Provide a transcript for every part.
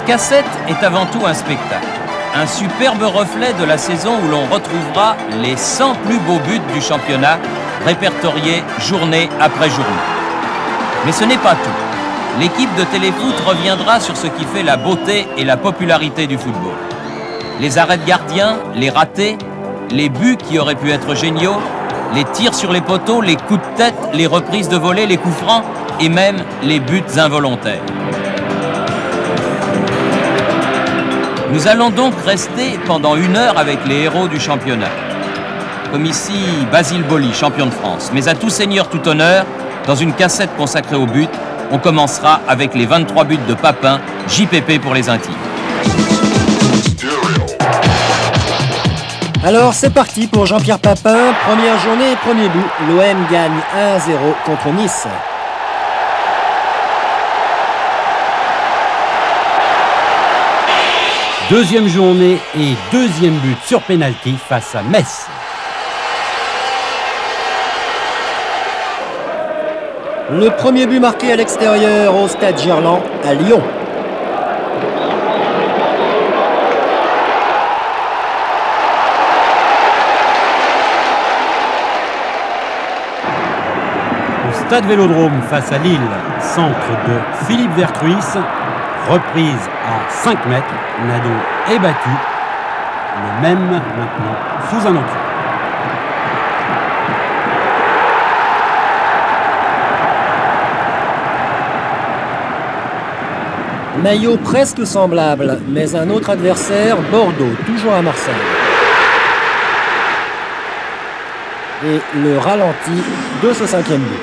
cassette est avant tout un spectacle. Un superbe reflet de la saison où l'on retrouvera les 100 plus beaux buts du championnat, répertoriés journée après journée. Mais ce n'est pas tout. L'équipe de Téléfoot reviendra sur ce qui fait la beauté et la popularité du football. Les arrêts de gardien, les ratés, les buts qui auraient pu être géniaux, les tirs sur les poteaux, les coups de tête, les reprises de volée, les coups francs et même les buts involontaires. Nous allons donc rester pendant 1 heure avec les héros du championnat. Comme ici, Basile Boli, champion de France. Mais à tout seigneur, tout honneur, dans une cassette consacrée au but, on commencera avec les 23 buts de Papin, JPP pour les intimes. Alors c'est parti pour Jean-Pierre Papin, première journée et premier but. L'OM gagne 1-0 contre Nice. Deuxième journée et deuxième but sur pénalty face à Metz. Le premier but marqué à l'extérieur au stade Gerland à Lyon. Au stade Vélodrome face à Lille, centre de Philippe Vercruis, reprise à 5 mètres, Nadeau est battu, le même maintenant sous un encre. Maillot presque semblable, mais un autre adversaire, Bordeaux, toujours à Marseille. Et le ralenti de ce 5e but.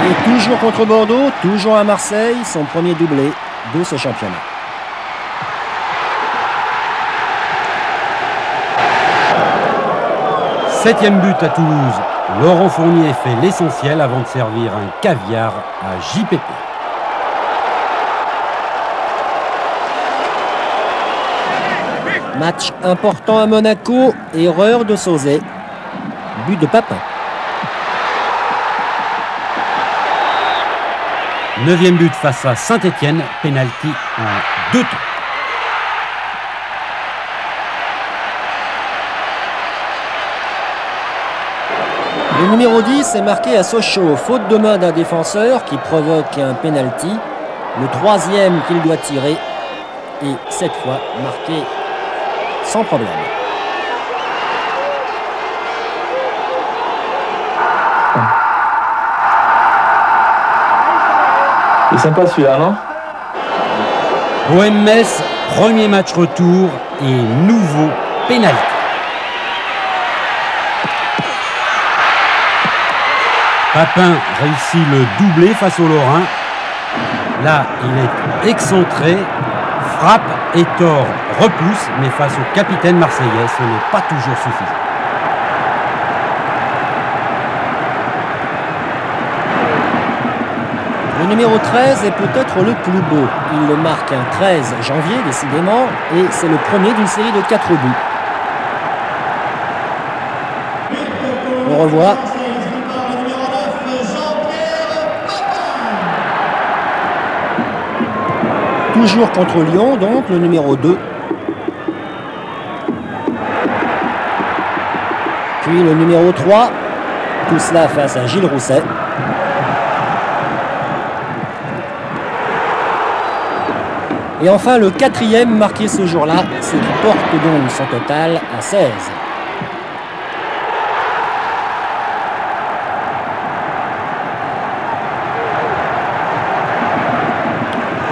Et toujours contre Bordeaux, toujours à Marseille, son premier doublé de ce championnat. Septième but à Toulouse. Laurent Fournier fait l'essentiel avant de servir un caviar à JPP. Match important à Monaco, erreur de Sauzet. But de Papin. 9e but face à Saint-Étienne, pénalty en 2 temps. Le numéro 10 est marqué à Sochaux, faute de main d'un défenseur qui provoque un pénalty. Le 3e qu'il doit tirer et cette fois marqué sans problème. C'est sympa celui-là, non? OM Metz, premier match retour et nouveau pénalty. Papin réussit le doublé face au Lorrain. Là, il est excentré, frappe et tord repousse, mais face au capitaine marseillais, ce n'est pas toujours suffisant. Le numéro 13 est peut-être le plus beau. Il le marque un 13 janvier, décidément, et c'est le premier d'une série de 4 buts. On revoit. Toujours contre Lyon, donc, le numéro 2. Puis le numéro 3. Tout cela face à Gilles Rousset. Et enfin le 4e marqué ce jour-là, ce qui porte donc son total à 16.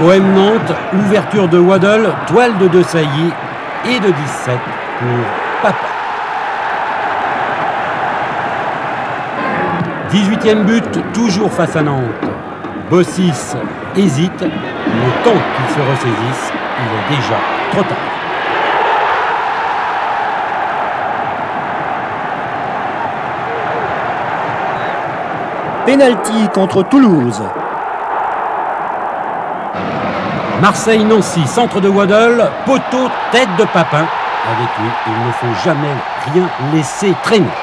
OM Nantes, ouverture de Waddle, toile de Desailly et de 17 pour Papin. 18e but, toujours face à Nantes. Bossis hésite, le temps qu'il se ressaisisse, il est déjà trop tard. Penalty contre Toulouse. Marseille-Nancy, centre de Waddle, poteau, tête de Papin. avec lui. Il ne faut jamais rien laisser traîner.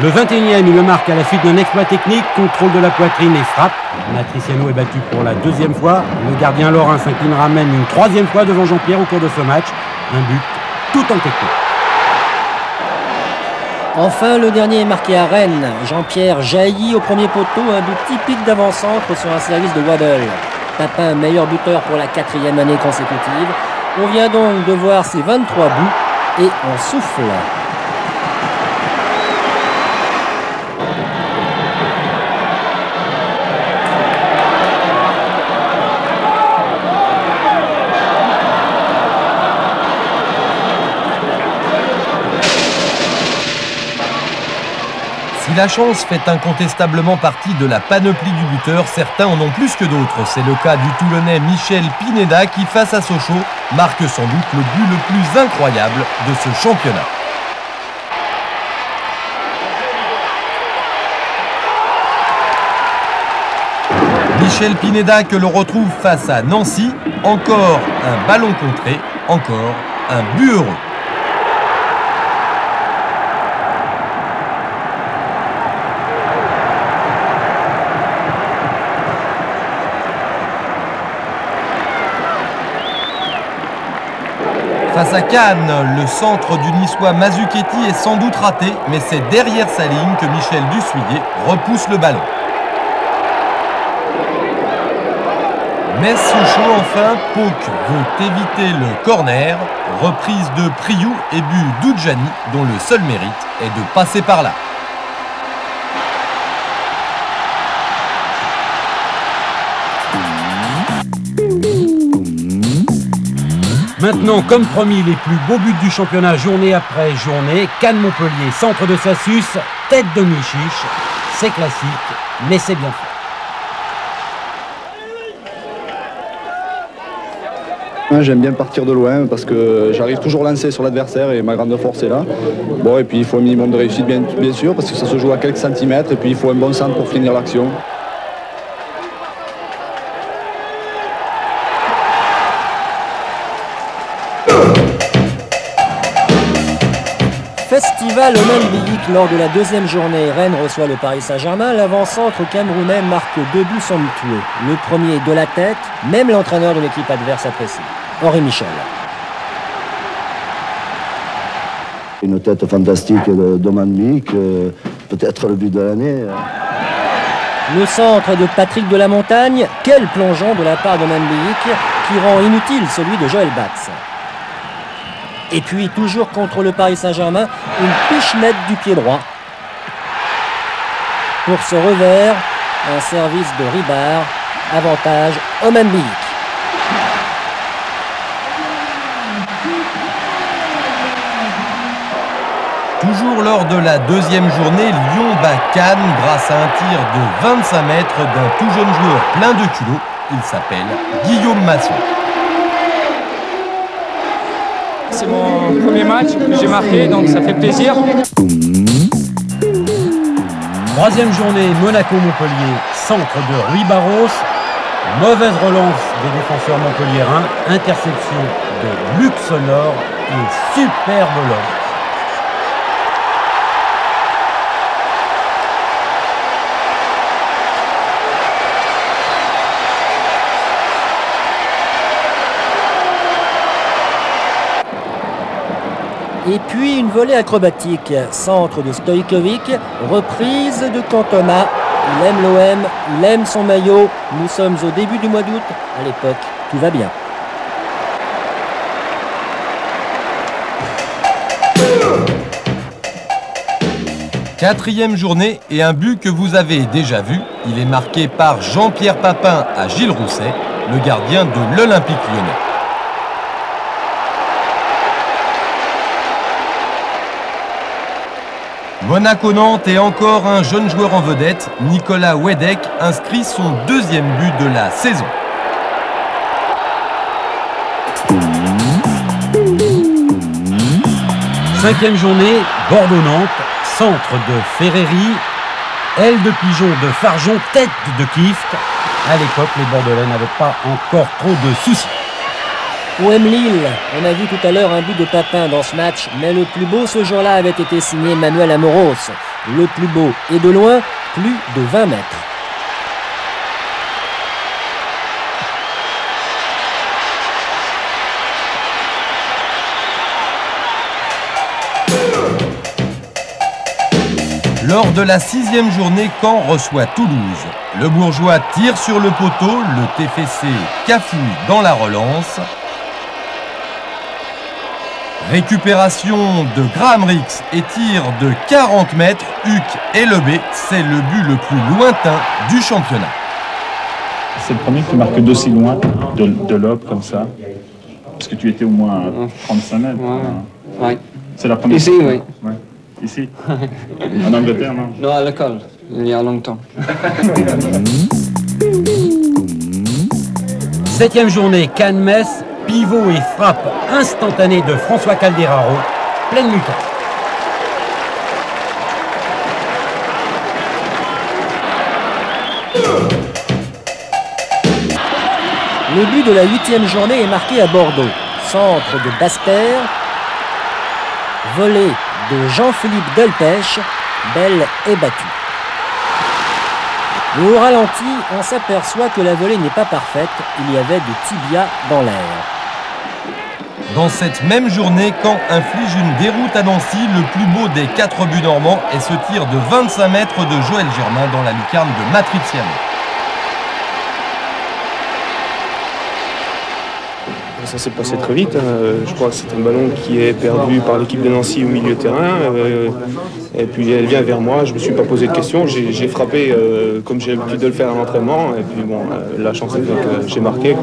Le 21e, il le marque à la suite d'un exploit technique, contrôle de la poitrine et frappe. Matriciano est battu pour la deuxième fois. Le gardien lorrain s'inclinera même une troisième fois devant Jean-Pierre au cours de ce match. Un but tout en technique. Enfin, le dernier est marqué à Rennes. Jean-Pierre jaillit au premier poteau, un but typique d'avant-centre sur un service de Waddle. Papin, meilleur buteur pour la 4e année consécutive. On vient donc de voir ses 23 buts et on souffle. Si la chance fait incontestablement partie de la panoplie du buteur, certains en ont plus que d'autres. C'est le cas du Toulonnais Michel Pineda qui, face à Sochaux, marque sans doute le but le plus incroyable de ce championnat. Michel Pineda que l'on retrouve face à Nancy. Encore un ballon contré, encore un but heureux. Face à Cannes, le centre du Niçois Mazzuchetti est sans doute raté, mais c'est derrière sa ligne que Michel Dussuyer repousse le ballon. Metz-Sochaux enfin, Pau veut éviter le corner, reprise de Priou et but d'Oudjani dont le seul mérite est de passer par là. Maintenant, comme promis, les plus beaux buts du championnat journée après journée. Cannes-Montpellier, centre de Sassus, tête de Michiche. C'est classique, mais c'est bien fait. J'aime bien partir de loin parce que j'arrive toujours lancé sur l'adversaire et ma grande force est là. Bon, et puis il faut un minimum de réussite bien sûr parce que ça se joue à quelques centimètres et puis il faut un bon centre pour finir l'action. Festival au Molenbeek lors de la deuxième journée. Rennes reçoit le Paris Saint-Germain. L'avant-centre camerounais marque 2 buts sans mutuer. Le premier de la tête, même l'entraîneur de l'équipe adverse apprécie. Henri Michel. Une tête fantastique de Molenbeek, peut-être le but de l'année. Le centre de Patrick de la Montagne. Quel plongeon de la part de Molenbeek qui rend inutile celui de Joël Batz. Et puis, toujours contre le Paris Saint-Germain, une piche nette du pied droit. Pour ce revers, un service de Ribard, avantage au Molenbeek. Toujours lors de la deuxième journée, Lyon bat Cannes grâce à un tir de 25 mètres d'un tout jeune joueur plein de culot. Il s'appelle Guillaume Masson. C'est mon premier match que j'ai marqué, donc ça fait plaisir. Troisième journée, Monaco-Montpellier, centre de Rui Barros. Mauvaise relance des défenseurs montpelliérains. Interception de Luc Sonor et superbe l'homme. Et puis une volée acrobatique, centre de Stojkovic, reprise de Cantona. Il aime l'OM, il aime son maillot. Nous sommes au début du mois d'août. À l'époque, tout va bien. Quatrième journée et un but que vous avez déjà vu. Il est marqué par Jean-Pierre Papin à Gilles Rousset, le gardien de l'Olympique Lyonnais. Monaco-Nantes et encore un jeune joueur en vedette, Nicolas Wedek, inscrit son deuxième but de la saison. Cinquième journée, Bordeaux-Nantes, centre de Ferreri, aile de pigeon de Farjon, tête de Kift. À l'époque, les Bordelais n'avaient pas encore trop de soucis. OM Lille, on a vu tout à l'heure un but de Papin dans ce match, mais le plus beau ce jour-là avait été signé Manuel Amoros. Le plus beau, et de loin, plus de 20 mètres. Lors de la 6e journée, Caen reçoit Toulouse. Le Bourgeois tire sur le poteau, le TFC cafouille dans la relance. Récupération de Graham Rix et tir de 40 mètres, Huck et Lebé, c'est le but le plus lointain du championnat. C'est le premier qui marque d'aussi loin de l'aube comme ça. Parce que tu étais au moins à 35 mètres. Ouais. Ouais. C'est la première Ici, fois. oui. Ouais. Ici en Angleterre, non? Non, à l'école, il y a longtemps. 7e journée, Cannes-Metz, pivot et frappe instantanée de François Calderaro, pleine lutte. Le but de la 8e journée est marqué à Bordeaux. Centre de Basse-Terre, volée de Jean-Philippe Delpech, belle et battue. Au ralenti, on s'aperçoit que la volée n'est pas parfaite, il y avait du tibia dans l'air. Dans cette même journée, Caen inflige une déroute à Nancy, le plus beau des 4 buts normands est ce tir de 25 mètres de Joël Germain dans la lucarne de Matriziano. Ça s'est passé très vite. Je crois que c'est un ballon qui est perdu par l'équipe de Nancy au milieu de terrain. Et puis elle vient vers moi. Je ne me suis pas posé de questions. J'ai frappé comme j'ai l'habitude de le faire à l'entraînement. Et puis bon, la chance est que j'ai marqué.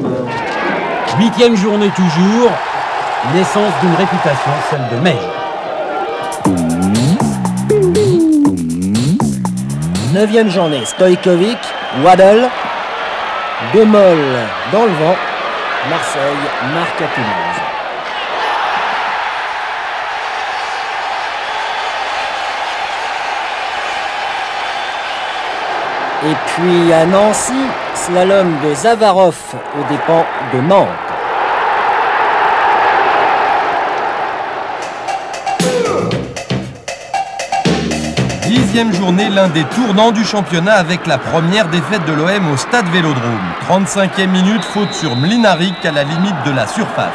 8e journée toujours. Naissance d'une réputation, celle de Meij. 9e journée, Stojkovic, Waddle, De Mol dans le vent. Marseille marque à Toulouse. Et puis à Nancy, slalom de Zavarov aux dépens de Nantes. Dixième journée, l'un des tournants du championnat avec la première défaite de l'OM au stade Vélodrome. 35e minute, faute sur Mlinaric à la limite de la surface.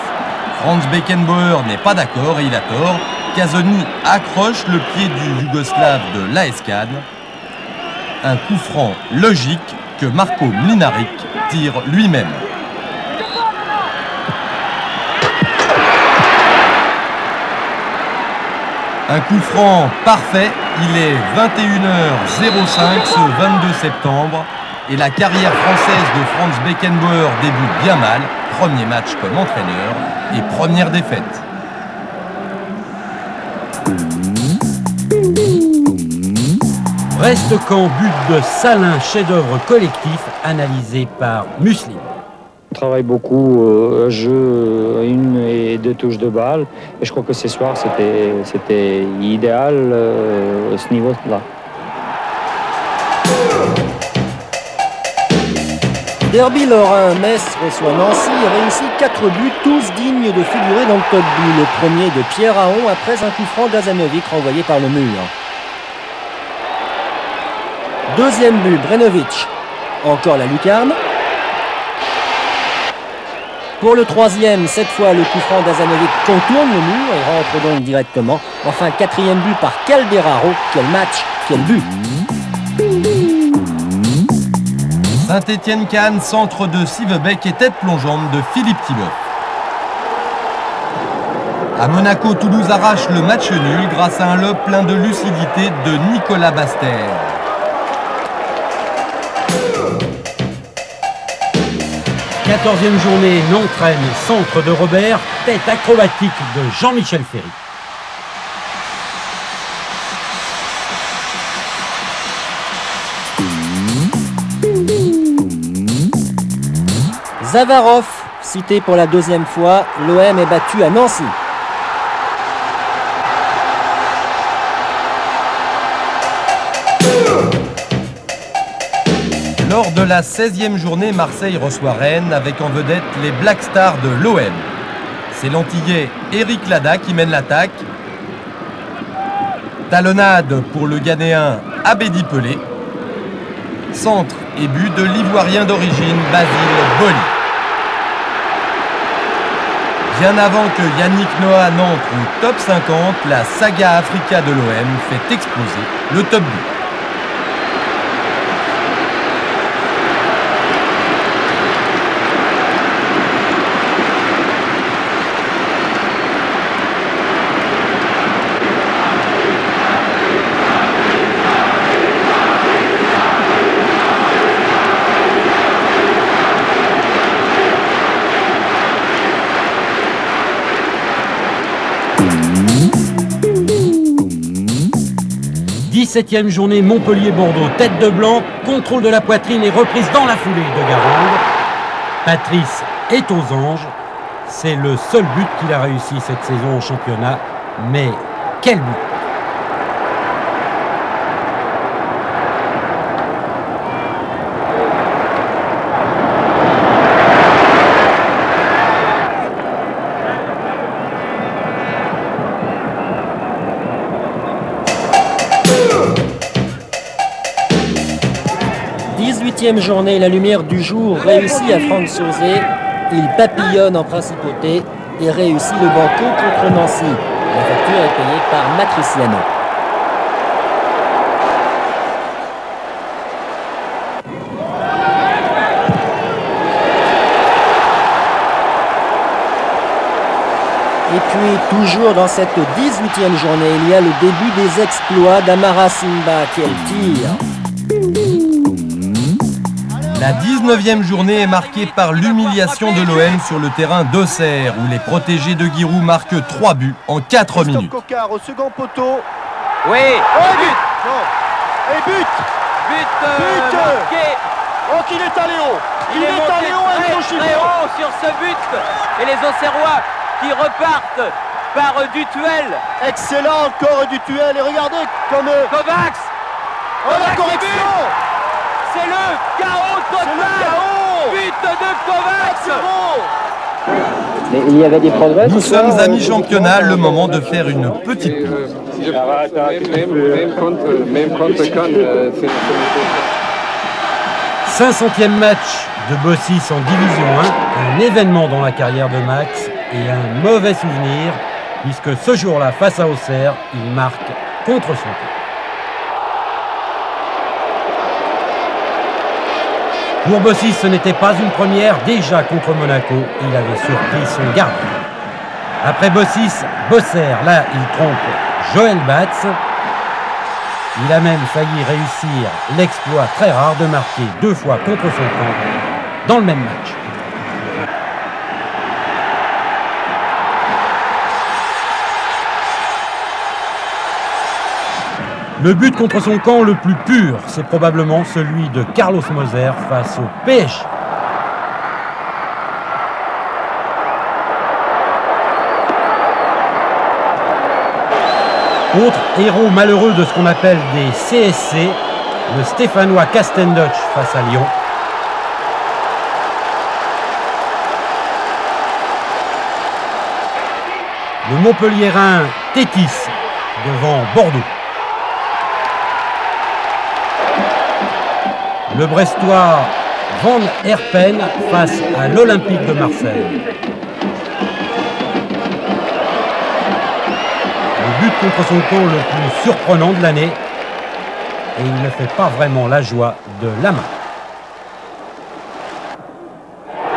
Franz Beckenbauer n'est pas d'accord et il a tort. Kazoni accroche le pied du Yougoslave de l'AS Cannes. Un coup franc logique que Marko Mlinaric tire lui-même. Un coup franc parfait, il est 21h05 ce 22 septembre et la carrière française de Franz Beckenbauer débute bien mal. Premier match comme entraîneur et première défaite. Brest-Caen, but de Salin, chef-d'œuvre collectif analysé par Muslim. On travaille beaucoup jeu, 1 et 2 touches de balle et je crois que ce soir c'était idéal à ce niveau-là. Derby lorrain, Metz reçoit Nancy et réussit 4 buts, tous dignes de figurer dans le top but. Le premier de Pierre Aon après un coup franc d'Azanovic renvoyé par le mur. Deuxième but, Brenovic. Encore la lucarne. Pour le troisième, cette fois le coup franc d'Azanovic contourne le mur et rentre donc directement. Enfin, quatrième but par Calderaro. Quel match, quel but! Saint-Étienne-Cannes, centre de Sivebeck et tête plongeante de Philippe Thibault. À Monaco, Toulouse arrache le match nul grâce à un lob plein de lucidité de Nicolas Basse-Terre. Quatorzième journée, Nantes-Rennes, centre de Robert, tête acrobatique de Jean-Michel Ferry. Zavarov, cité pour la deuxième fois, l'OM est battu à Nancy. Lors de la 16e journée, Marseille reçoit Rennes avec en vedette les Black Stars de l'OM. C'est l'Antillais Éric Lada qui mène l'attaque. Talonnade pour le Ghanéen Abedi Pelé. Centre et but de l'Ivoirien d'origine Basile Boli. Bien avant que Yannick Noah n'entre au top 50, la saga Africa de l'OM fait exploser le top 10. Septième journée, Montpellier-Bordeaux, tête de blanc, contrôle de la poitrine et reprise dans la foulée de Garande. Patrice est aux anges. C'est le seul but qu'il a réussi cette saison au championnat. Mais quel but! Journée, la lumière du jour réussit à Franck Sauzet. Il papillonne en principauté et réussit le banco contre Nancy. La facture est payée par Matriciano. Et puis, toujours dans cette 18e journée, il y a le début des exploits d'Amara Simba qui est le tir. La 19e journée est marquée par l'humiliation de l'OM sur le terrain d'Auxerre, où les protégés de Giroud marquent 3 buts en 4 minutes. Cocard au second poteau. Oui, but. Non. Et but. But marqué. Oh, qu'il est allé haut. Il est allé haut, très haut sur ce but. Et les Auxerrois qui repartent par Dutuel. Excellent encore Dutuel. Et regardez comme... Kovacs. Oh, la correction. C'est le chaos total. But de Kovacs. Mais il y avait des progrès. Nous sommes à mi-championnat, le moment de faire une petite pause. Même contre 500e match de Bossis en Division 1, un événement dans la carrière de Max et un mauvais souvenir, puisque ce jour-là, face à Auxerre, il marque contre son camp. Pour Bossis, ce n'était pas une première. Déjà contre Monaco, il avait surpris son gardien. Après Bossis, Bosser, là, il trompe Joël Batz. Il a même failli réussir l'exploit très rare de marquer 2 fois contre son camp dans le même match. Le but contre son camp le plus pur, c'est probablement celui de Carlos Moser face au PSG. Autre héros malheureux de ce qu'on appelle des CSC, le Stéphanois Castenduch face à Lyon. Le Montpelliérain Tétis devant Bordeaux. Le Brestois Van Herpen face à l'Olympique de Marseille. Le but contre son camp le plus surprenant de l'année. Et il ne fait pas vraiment la joie de la main.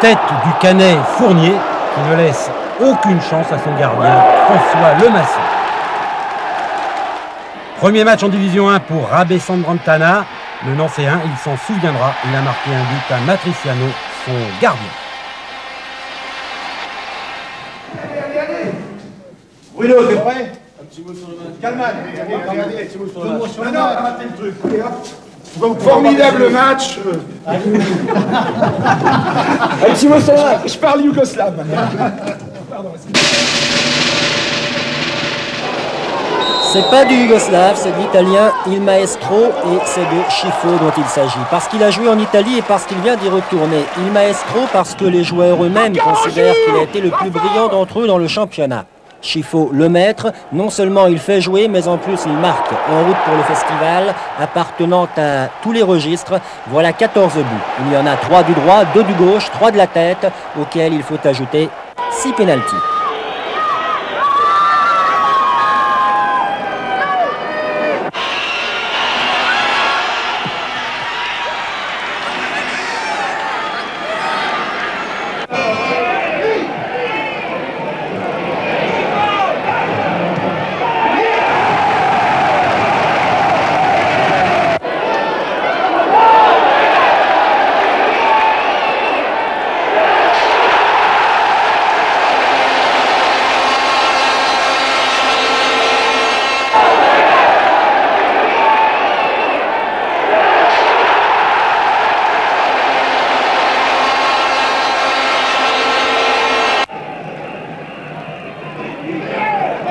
Tête du Canet Fournier qui ne laisse aucune chance à son gardien, François Lemasson. Premier match en Division 1 pour Rabé Sandrantana. Le Nancéen, il s'en souviendra, il a marqué un but à Matriciano, son gardien. Bruno, t'es prêt? Un petit mot sur le match. Calme, regardez, un petit mot sur le match. Non, raté le truc. Formidable match. Un petit mot sur le match. Je parle yougoslave. Pardon. C'est pas du Yougoslave, c'est de l'Italien Il Maestro et c'est de Schifo dont il s'agit. Parce qu'il a joué en Italie et parce qu'il vient d'y retourner. Il Maestro parce que les joueurs eux-mêmes considèrent qu'il a été le plus brillant d'entre eux dans le championnat. Schifo, le maître, non seulement il fait jouer, mais en plus il marque. En route pour le festival, appartenant à tous les registres, voilà 14 buts. Il y en a 3 du droit, 2 du gauche, 3 de la tête, auxquels il faut ajouter 6 pénaltys.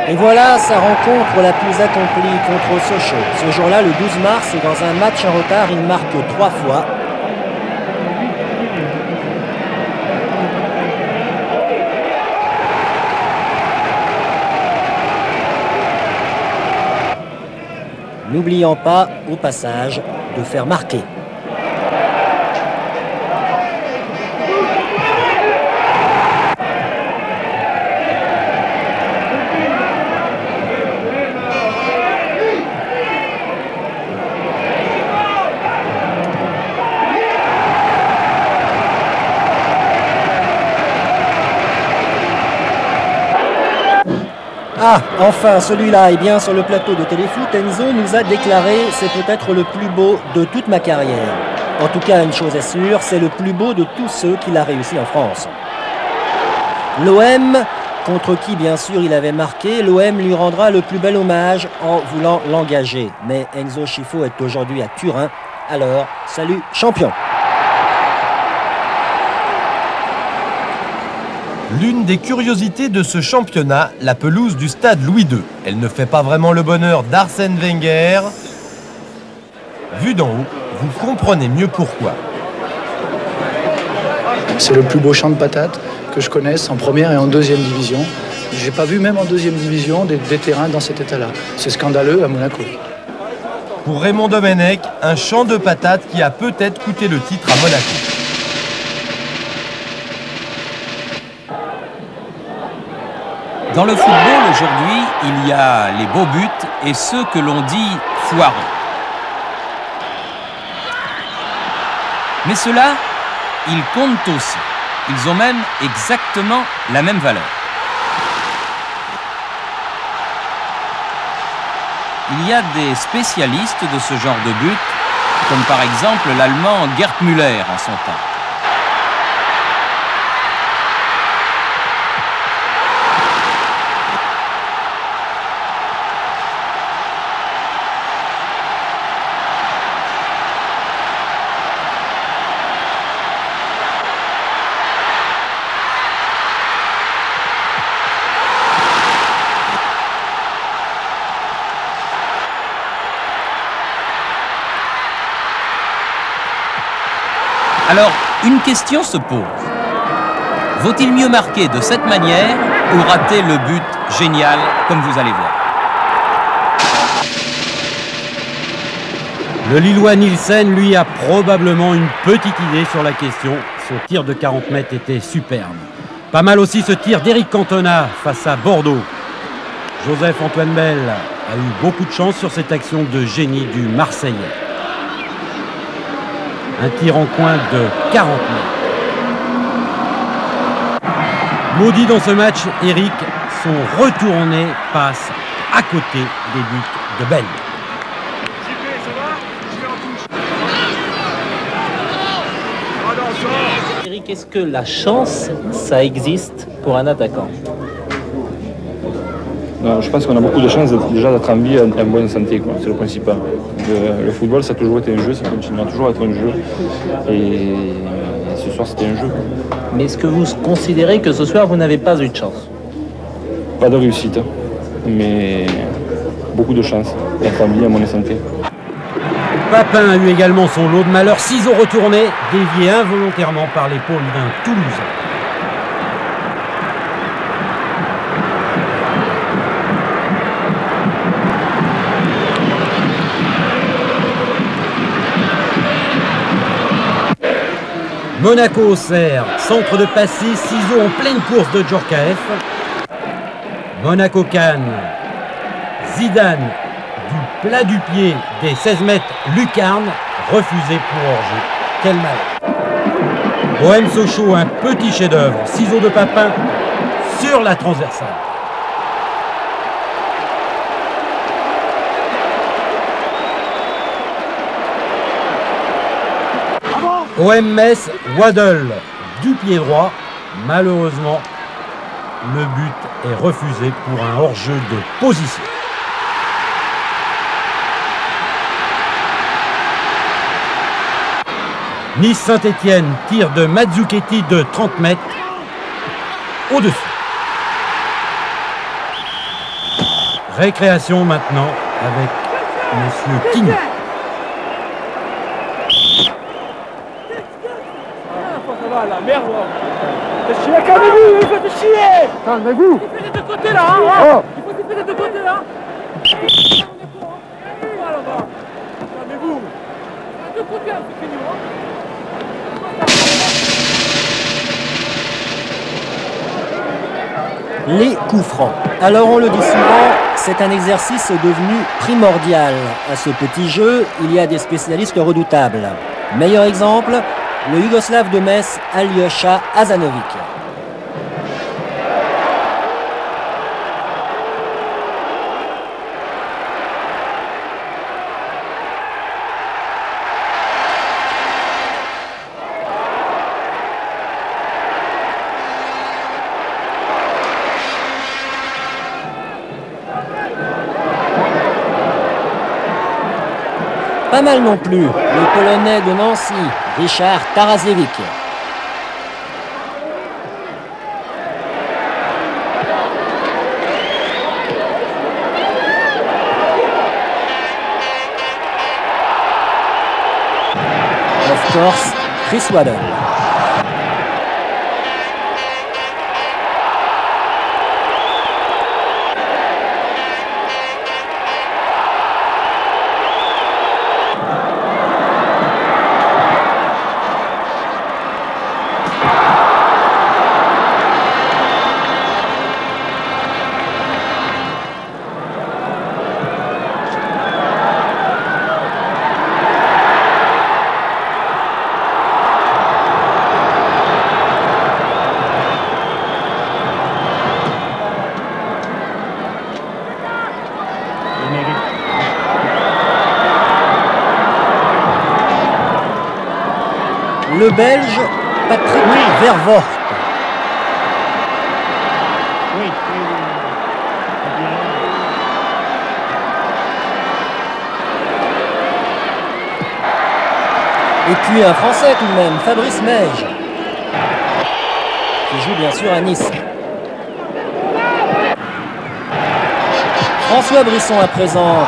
Et voilà sa rencontre la plus accomplie contre Sochaux. Ce jour-là, le 12 mars, et dans un match en retard, il marque 3 fois. N'oubliant pas, au passage, de faire marquer. Ah, enfin, celui-là est bien sur le plateau de Téléfoot. Enzo nous a déclaré « c'est peut-être le plus beau de toute ma carrière ». En tout cas, une chose est sûre, c'est le plus beau de tous ceux qu'il a réussi en France. L'OM, contre qui bien sûr il avait marqué, l'OM lui rendra le plus bel hommage en voulant l'engager. Mais Enzo Schifo est aujourd'hui à Turin, alors salut champion. L'une des curiosités de ce championnat, la pelouse du stade Louis II. Elle ne fait pas vraiment le bonheur d'Arsène Wenger. Vu d'en haut, vous comprenez mieux pourquoi. C'est le plus beau champ de patates que je connaisse en première et en deuxième division. J'ai pas vu même en deuxième division des terrains dans cet état-là. C'est scandaleux à Monaco. Pour Raymond Domenech, un champ de patates qui a peut-être coûté le titre à Monaco. Dans le football aujourd'hui, il y a les beaux buts et ceux que l'on dit foireux. Mais ceux-là, ils comptent aussi. Ils ont même exactement la même valeur. Il y a des spécialistes de ce genre de but, comme par exemple l'Allemand Gerd Müller en son temps. Alors, une question se pose. Vaut-il mieux marquer de cette manière ou rater le but génial, comme vous allez voir? Le Lillois Nielsen, lui, a probablement une petite idée sur la question. Son tir de 40 mètres était superbe. Pas mal aussi ce tir d'Éric Cantona face à Bordeaux. Joseph-Antoine Bell a eu beaucoup de chance sur cette action de génie du Marseillais. Un tir en coin de 40 mètres. Maudit dans ce match, Eric, son retourné passe à côté des buts de Bell. Eric, est-ce que la chance, ça existe pour un attaquant? Non, je pense qu'on a beaucoup de chance déjà d'être en vie et en bonne santé, c'est le principal. Le football, ça a toujours été un jeu, ça continuera toujours à être un jeu. Et ce soir, c'était un jeu. Mais est-ce que vous considérez que ce soir, vous n'avez pas eu de chance? Pas de réussite, mais beaucoup de chance d'être en vie, à mon santé. Papin a eu également son lot de malheur. Ciseaux retournés, déviés involontairement par l'épaule d'un Toulousain. Monaco-Auxerre, centre de Passy, ciseaux en pleine course de Djorkaeff. Monaco-Cannes, Zidane du plat du pied des 16 mètres, lucarne, refusé pour hors-jeu. Quel mal. OM Sochaux, un petit chef-d'œuvre, ciseaux de Papin sur la transversale. OM Metz, Waddle du pied droit. Malheureusement, le but est refusé pour un hors-jeu de position. Nice-Saint-Étienne, tir de Mazzucchetti de 30 mètres au-dessus. Récréation maintenant avec Monsieur King. La merde, faites chier, calmez-vous, faites chier. Calmez-vous. Il fait des deux côtés là, hein. Il faut siffler des deux côtés là. Voilà, là-bas. Calmez-vous. Des deux côtés, c'est fini, hein. Les coups francs. Alors on le dit souvent, c'est un exercice devenu primordial. À ce petit jeu, il y a des spécialistes redoutables. Meilleur exemple, le Yougoslave de Metz, Aljoša Hazanović. Pas mal non plus, le Polonais de Nancy, Richard Tarasevic. Of course, Chris Waddle. Le Belge Patrick Vervoort. Et puis un Français tout de même, Fabrice Meige, qui joue bien sûr à Nice. François Brisson à présent.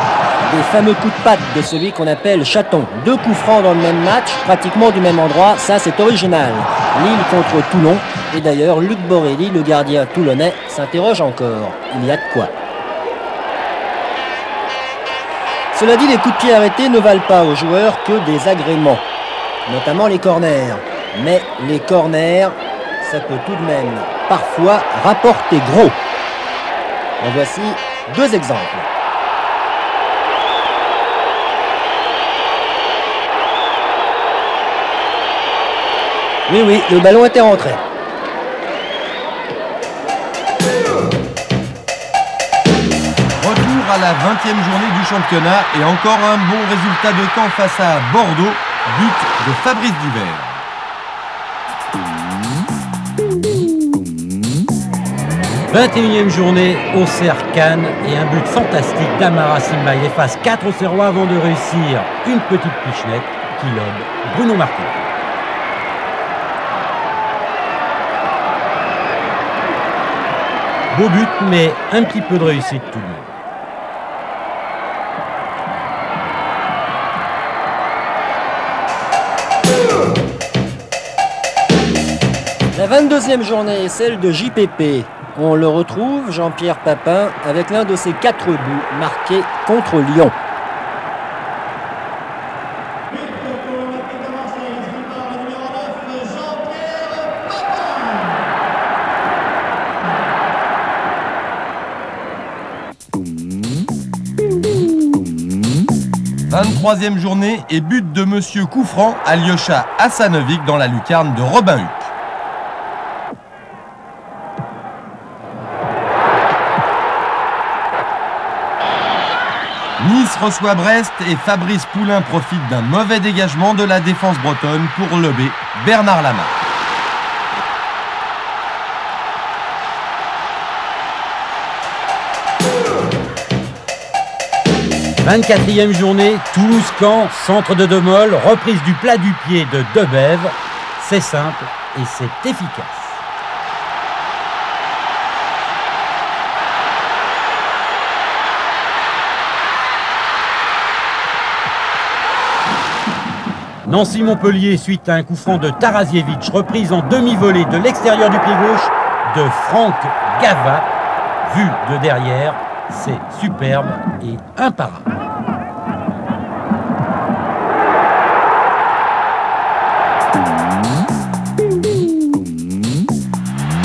Des fameux coups de patte de celui qu'on appelle chaton. 2 coups francs dans le même match, pratiquement du même endroit, ça c'est original. Lille contre Toulon, et d'ailleurs Luc Borelli, le gardien toulonnais, s'interroge encore. Il y a de quoi. Cela dit, les coups de pied arrêtés ne valent pas aux joueurs que des agréments, notamment les corners. Mais les corners, ça peut tout de même parfois rapporter gros. En voici 2 exemples. Oui, le ballon était rentré. Retour à la 20e journée du championnat et encore un bon résultat de Caen face à Bordeaux, but de Fabrice Divert. 21e journée, Auxerre-Cannes et un but fantastique d'Amara Simba. Il efface 4 Auxerrois avant de réussir une petite pichenette qui lobe Bruno Martin. Beau but, mais un petit peu de réussite tout de même. La 22e journée est celle de JPP. On le retrouve, Jean-Pierre Papin, avec l'un de ses 4 buts marqués contre Lyon. « 23e journée et but de Monsieur Koufran, Alyosha Hassanovic dans la lucarne de Robin Huck. Nice reçoit Brest et Fabrice Poulain profite d'un mauvais dégagement de la défense bretonne pour lever Bernard Lama. « 24e journée, Toulouse-Caen, centre de Demol, reprise du plat du pied de Debève. C'est simple et c'est efficace. Nancy-Montpellier suite à un coup franc de Taraziewicz, reprise en demi-volée de l'extérieur du pied gauche de Franck Gava. Vu de derrière, c'est superbe et imparable.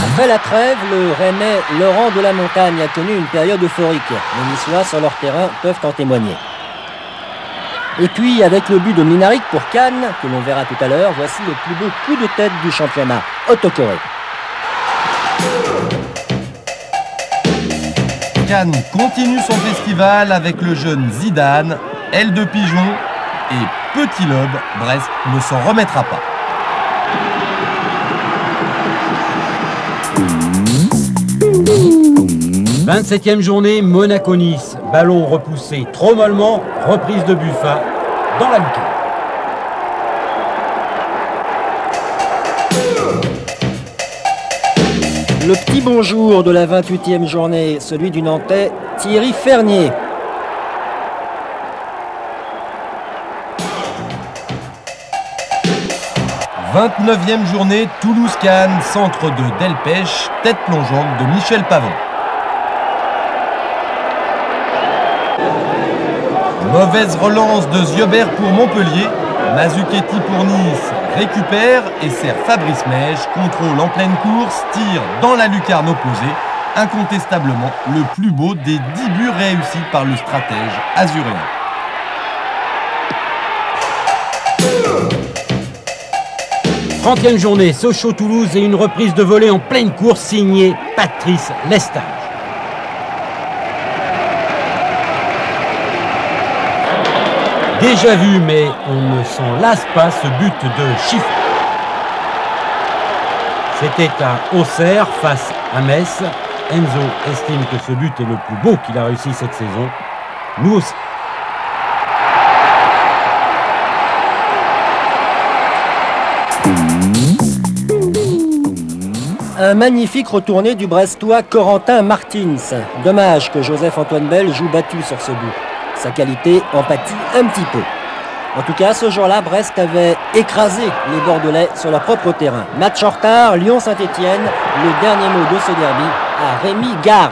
Après la trêve, le Rennais Laurent de la Montagne a connu une période euphorique. Les Niçois sur leur terrain peuvent en témoigner. Et puis, avec le but de Minarik pour Cannes, que l'on verra tout à l'heure, voici le plus beau coup de tête du championnat. Otokore. Cannes continue son festival avec le jeune Zidane, aile de pigeon et petit lobe. Brest ne s'en remettra pas. « 27e journée, Monaco-Nice. Ballon repoussé trop mollement, reprise de Buffa dans la lucarne. Le petit bonjour de la 28e journée, celui du Nantais Thierry Fernier. « 29e journée, Toulouse-Cannes, centre de Delpech, tête plongeante de Michel Pavon. Mauvaise relance de Ziobert pour Montpellier, Mazzuchetti pour Nice récupère et sert Fabrice Mèche, contrôle en pleine course, tire dans la lucarne opposée, incontestablement le plus beau des 10 buts réussis par le stratège azuréen. « 30e journée, Sochaux-Toulouse et une reprise de volée en pleine course signée Patrice Lestage. Déjà vu, mais on ne s'en lasse pas, ce but de Chiffre. C'était à Auxerre face à Metz. Enzo estime que ce but est le plus beau qu'il a réussi cette saison. Nous aussi. Un magnifique retourné du Brestois Corentin Martins. Dommage que Joseph-Antoine Bell joue battu sur ce but. Sa qualité en pâtit un petit peu. En tout cas, ce jour-là, Brest avait écrasé les Bordelais sur leur propre terrain. Match en retard, Lyon-Saint-Étienne. Le dernier mot de ce derby à Rémi Garde.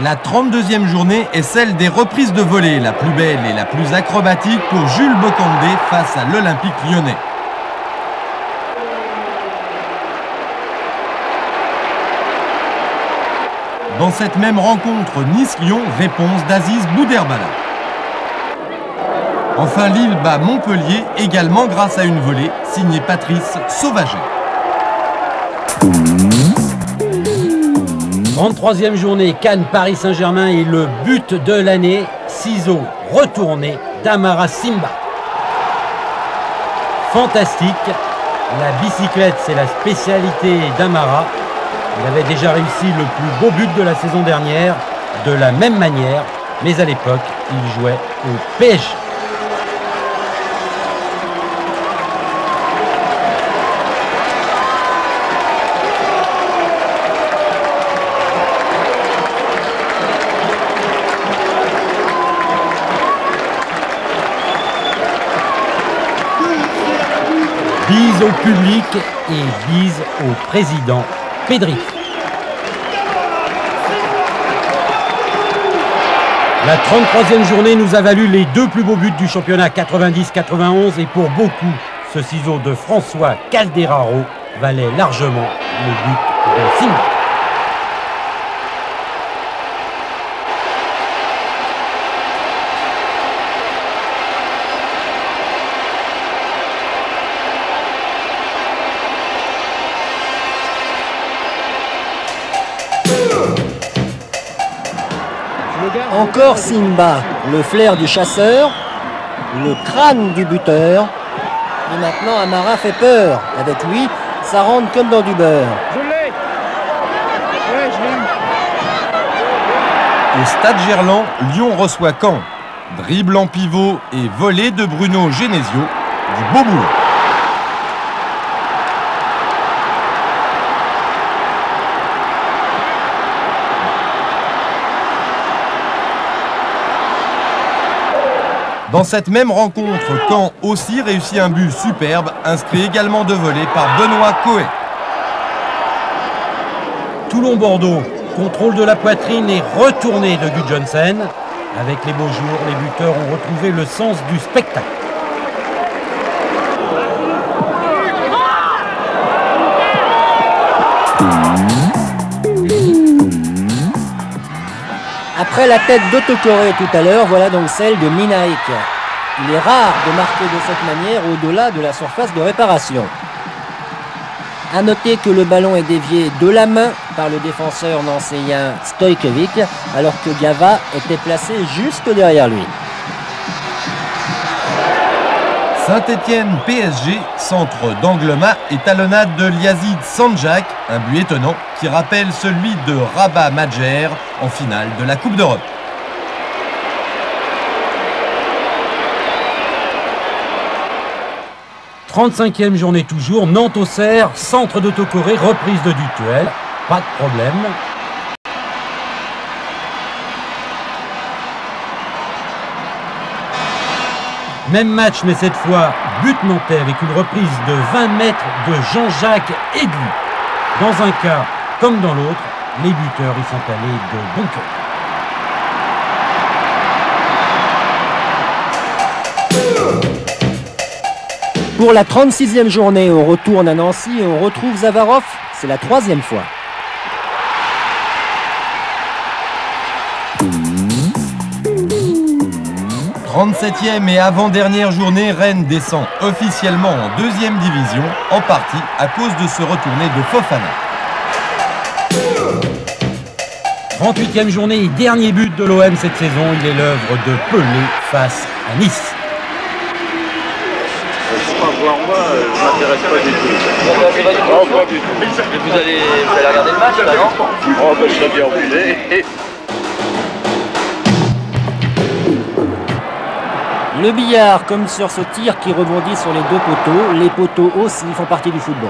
La 32e journée est celle des reprises de volée, la plus belle et la plus acrobatique pour Jules Bocandé face à l'Olympique lyonnais. Dans cette même rencontre, Nice-Lyon, réponse d'Aziz Bouderbala. Enfin, Lille bat Montpellier, également grâce à une volée, signée Patrice Sauvager. 33e journée, Cannes, Paris Saint-Germain et le but de l'année, ciseaux retourné d'Amara Simba. Fantastique, la bicyclette c'est la spécialité d'Amara. Il avait déjà réussi le plus beau but de la saison dernière, de la même manière, mais à l'époque, il jouait au PSG. Bise au public et bise au président Pedri. La 33e journée nous a valu les 2 plus beaux buts du championnat 90-91 et pour beaucoup, ce ciseau de François Calderaro valait largement le but de Simba. Encore Simba, le flair du chasseur, le crâne du buteur. Et maintenant Amara fait peur. Avec lui, ça rentre comme dans du beurre. Je l'ai. Ouais, je l'ai eu. Au stade Gerland, Lyon reçoit Caen. Dribble en pivot et volée de Bruno Genesio. Du beau boulot. Dans cette même rencontre, Caen aussi réussit un but superbe, inscrit également de volée par Benoît Coé. Toulon-Bordeaux, contrôle de la poitrine et retournée de Gudjonsen. Avec les beaux jours, les buteurs ont retrouvé le sens du spectacle. Après la tête d'Autocoré tout à l'heure, voilà donc celle de Minaik. Il est rare de marquer de cette manière au-delà de la surface de réparation. A noter que le ballon est dévié de la main par le défenseur nancéen Stojkovic, alors que Gava était placé juste derrière lui. Saint-Étienne PSG, centre d'Anglema et talonnade de Liazid Sanjak, un but étonnant qui rappelle celui de Rabat Madjer en finale de la Coupe d'Europe. « 35e journée toujours, Nantes-Auxerre, centre d'Autocoré, reprise de Dutuel, pas de problème. Même match, mais cette fois, but nantais avec une reprise de 20 mètres de Jean-Jacques Aiguë. Dans un cas comme dans l'autre, les buteurs y sont allés de bon cœur. Pour la 36e journée, on retourne à Nancy et on retrouve Zavarov. C'est la 3e fois. « 37e et avant-dernière journée, Rennes descend officiellement en 2e division, en partie à cause de ce retourné de Fofana. » 38e journée et dernier but de l'OM cette saison, il est l'œuvre de Pelé face à Nice. Moi, je m'intéresse pas du tout. Non, pas du tout. Mais vous allez regarder le match là, non? Oh, ben, je serais bien obligé. Le billard, comme sur ce tir qui rebondit sur les 2 poteaux. Les poteaux aussi font partie du football.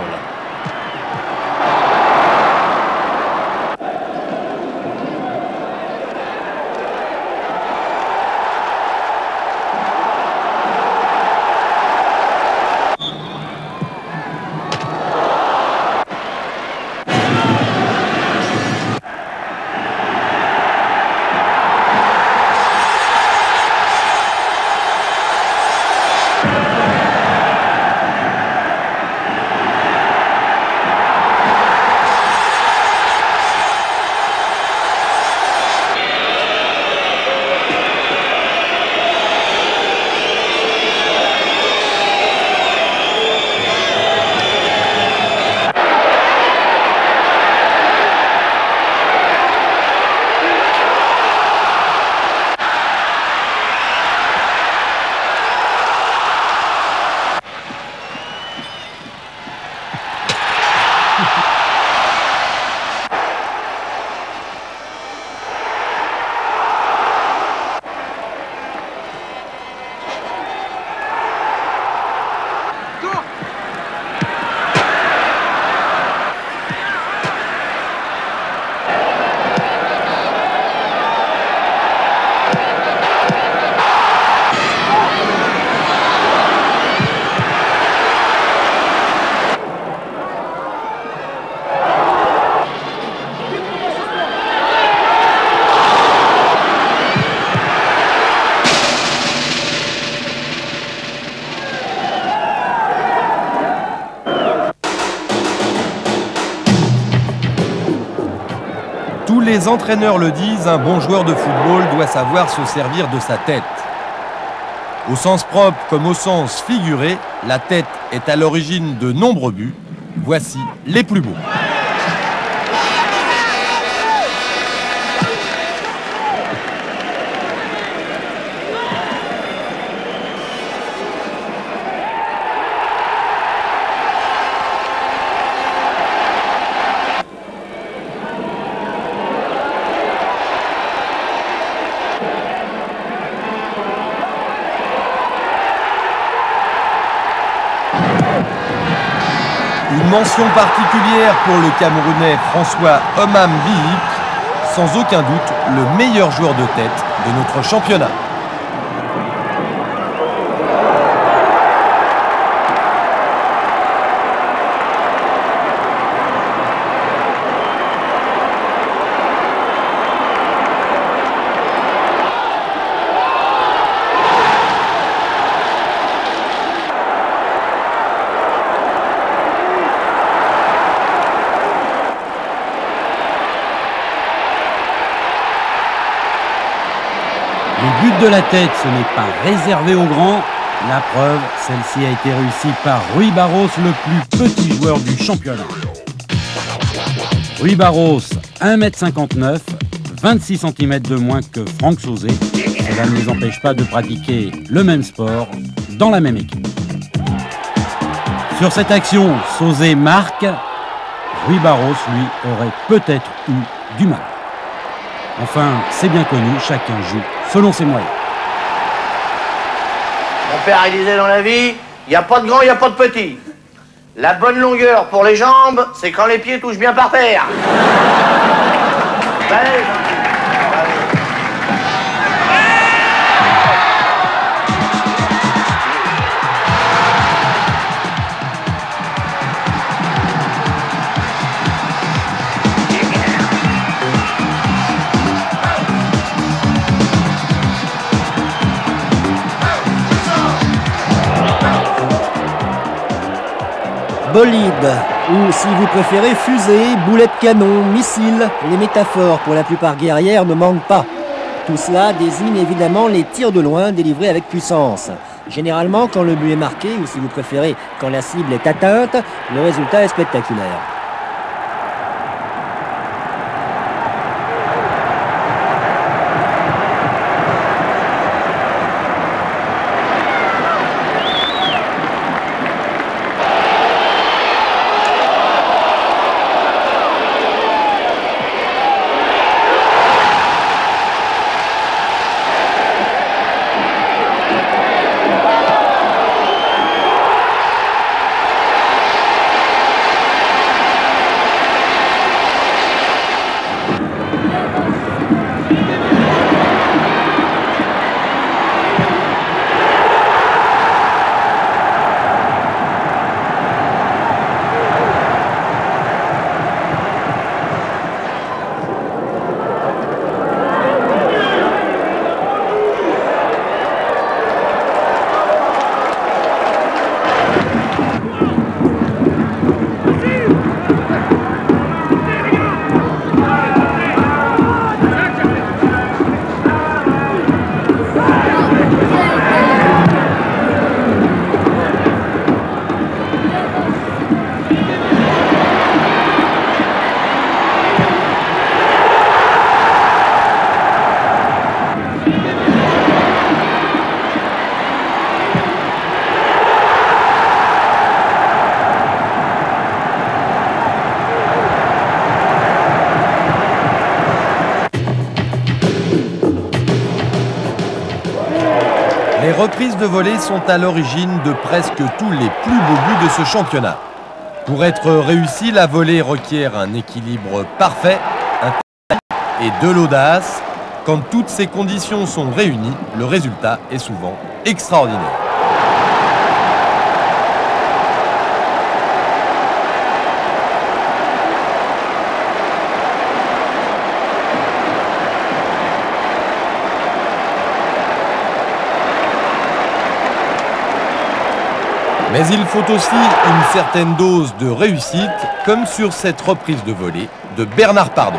Tous les entraîneurs le disent, un bon joueur de football doit savoir se servir de sa tête. Au sens propre comme au sens figuré, la tête est à l'origine de nombreux buts. Voici les plus beaux. Une mention particulière pour le Camerounais François Omam Biik, sans aucun doute le meilleur joueur de tête de notre championnat. Les buts de la tête, ce n'est pas réservé aux grands. La preuve, celle-ci a été réussie par Rui Barros, le plus petit joueur du championnat. Rui Barros, 1,59 m, 26 cm de moins que Franck Sauzé. Cela ne les empêche pas de pratiquer le même sport dans la même équipe. Sur cette action, Sauzé marque. Rui Barros, lui, aurait peut-être eu du mal. Enfin, c'est bien connu, chacun joue selon ses moyens. Mon père, il disait dans la vie, il n'y a pas de grand, il n'y a pas de petit. La bonne longueur pour les jambes, c'est quand les pieds touchent bien par terre. Allez. Bolide, ou si vous préférez fusée, boulet de canon, missile, les métaphores pour la plupart guerrières ne manquent pas. Tout cela désigne évidemment les tirs de loin délivrés avec puissance. Généralement, quand le but est marqué, ou si vous préférez, quand la cible est atteinte, le résultat est spectaculaire. Les reprises de volée sont à l'origine de presque tous les plus beaux buts de ce championnat. Pour être réussi, la volée requiert un équilibre parfait, un talent et de l'audace. Quand toutes ces conditions sont réunies, le résultat est souvent extraordinaire. Mais il faut aussi une certaine dose de réussite, comme sur cette reprise de volée de Bernard Pardon.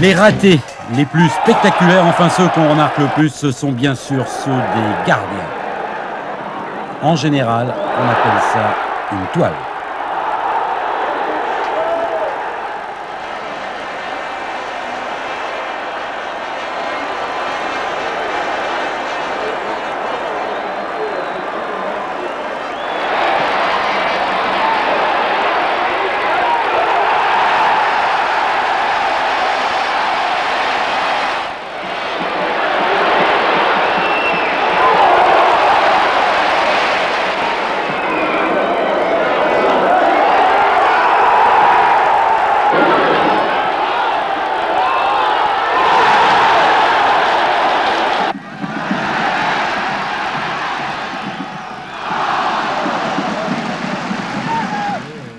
Les ratés les plus spectaculaires, enfin ceux qu'on remarque le plus, ce sont bien sûr ceux des gardiens. En général, on appelle ça une toile.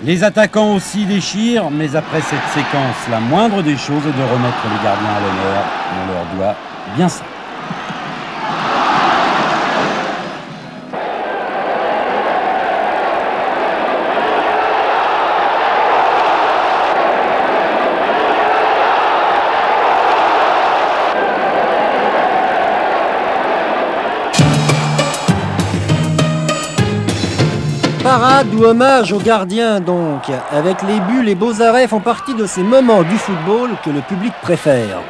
Les attaquants aussi déchirent, mais après cette séquence, la moindre des choses est de remettre les gardiens à l'honneur. On leur doit bien ça. Parade ou hommage aux gardiens donc. Avec les buts, les beaux arrêts font partie de ces moments du football que le public préfère.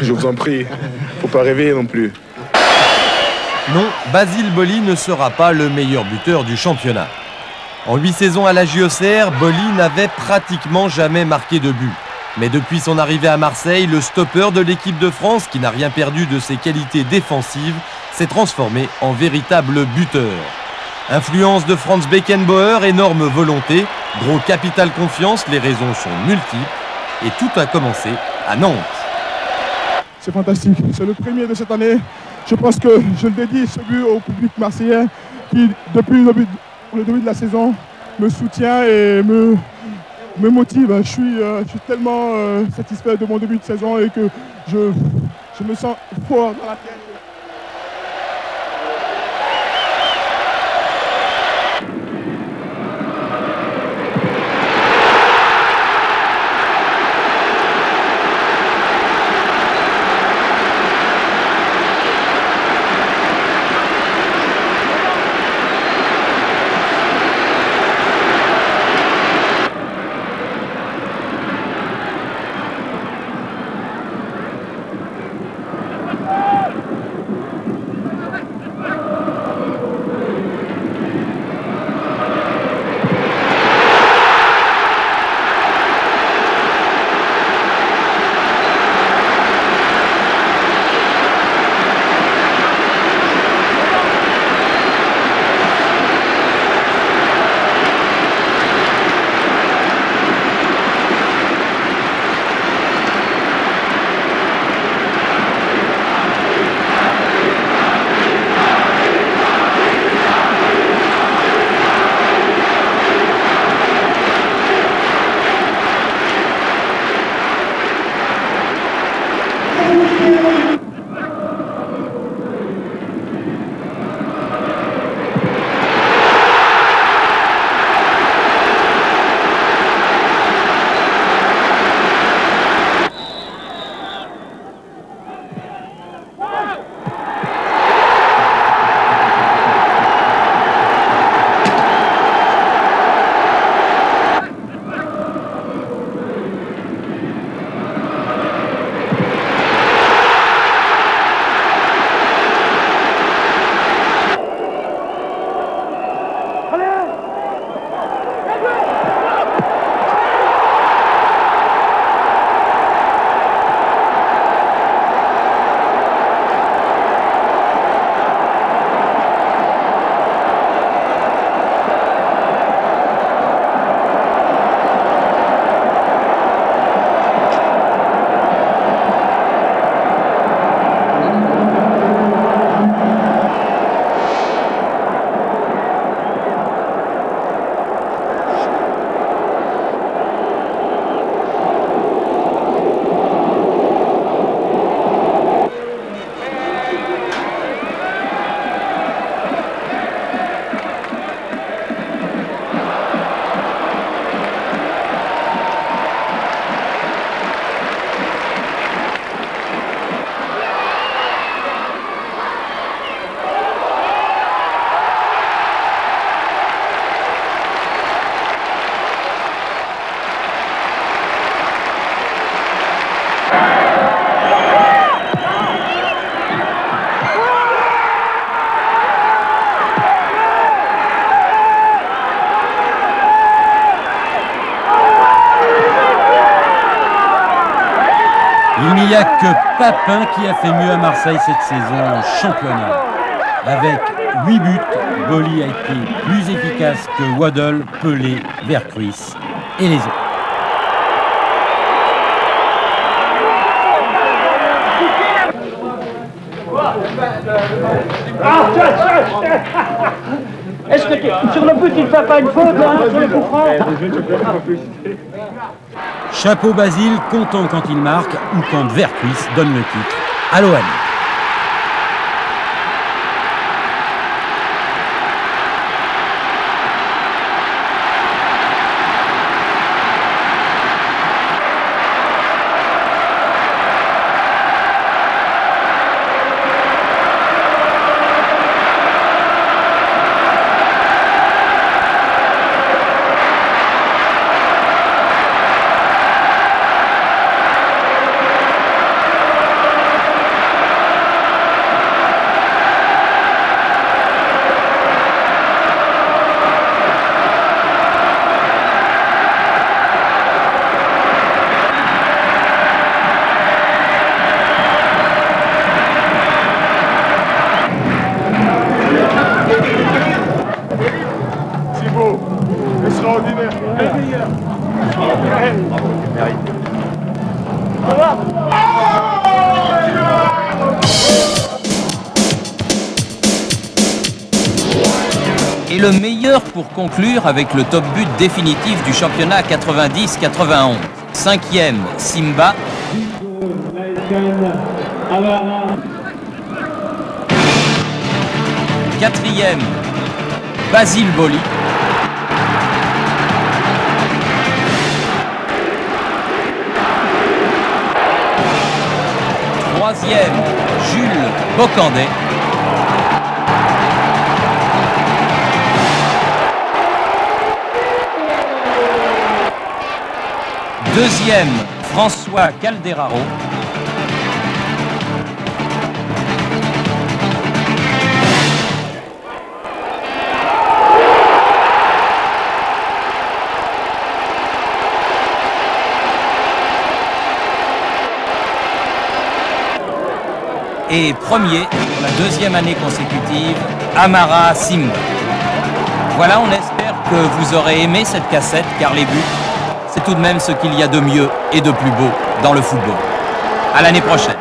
Je vous en prie, faut pas rêver non plus. Non, Basile Boli ne sera pas le meilleur buteur du championnat. En 8 saisons à la JOCR, Boli n'avait pratiquement jamais marqué de but. Mais depuis son arrivée à Marseille, le stopper de l'équipe de France, qui n'a rien perdu de ses qualités défensives, s'est transformé en véritable buteur. Influence de Franz Beckenbauer, énorme volonté, gros capital confiance, les raisons sont multiples. Et tout a commencé à Nantes. C'est fantastique, c'est le premier de cette année. Je pense que je le dédie ce but au public marseillais qui, depuis le début de la saison, me soutient et me motive. Je suis tellement satisfait de mon début de saison et que je me sens fort dans la tête. Il n'y a que Papin qui a fait mieux à Marseille cette saison en championnat. Avec 8 buts, Boli a été plus efficace que Waddle, Pelé, Vercruis et les autres. Est-ce que sur le but, il ne fait pas une faute sur le coup franc? Chapeau Basile, content quand il marque ou quand Vercruis donne le titre à l'OM. Extraordinaire. Et le meilleur pour conclure avec le top but définitif du championnat 90-91. 5e, Simba. 4e, Basile Boli. 3e, Jules Bocandé. 2e, François Calderaro. 1er pour la 2e année consécutive, Amara Simba. Voilà, on espère que vous aurez aimé cette cassette, car les buts, c'est tout de même ce qu'il y a de mieux et de plus beau dans le football. À l'année prochaine.